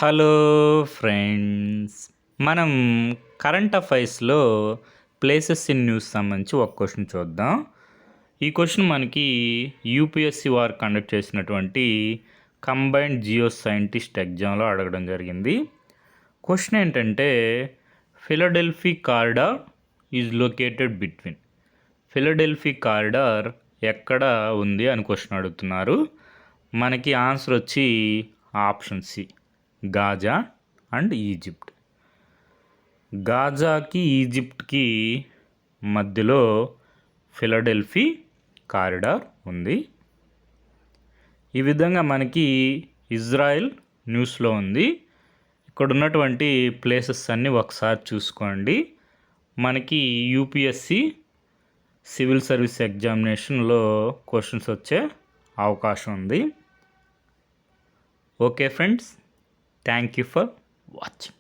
Hello friends. మనం current అఫైర్స్లో places in news సంబంధించి ఒక క్వశ్చన్ చూద్దాం. ఈ క్వశ్చన్ మనకి యూపీఎస్సి వారు కండక్ట్ చేసినటువంటి కంబైన్డ్ జియో సైంటిస్ట్ ఎగ్జామ్లో అడగడం జరిగింది. క్వశ్చన్ ఏంటంటే Philadelphi corridor is located between. Philadelphi corridor ఎక్కడ ఉంది అని క్వశ్చన్ అడుగుతున్నారు. మనకి ఆన్సర్ వచ్చి option C, Gaza and Egypt. గాజాకి ఈజిప్ట్కి మధ్యలో ఫిలడెల్ఫీ కారిడార్ ఉంది. ఈ విధంగా మనకి ఇజ్రాయెల్ న్యూస్లో ఉంది. ఇక్కడ ఉన్నటువంటి ప్లేసెస్ అన్నీ ఒకసారి చూసుకోండి. మనకి యూపీఎస్సి సివిల్ సర్వీస్ ఎగ్జామినేషన్లో క్వశ్చన్స్ వచ్చే అవకాశం ఉంది. Okay friends, thank you for watching.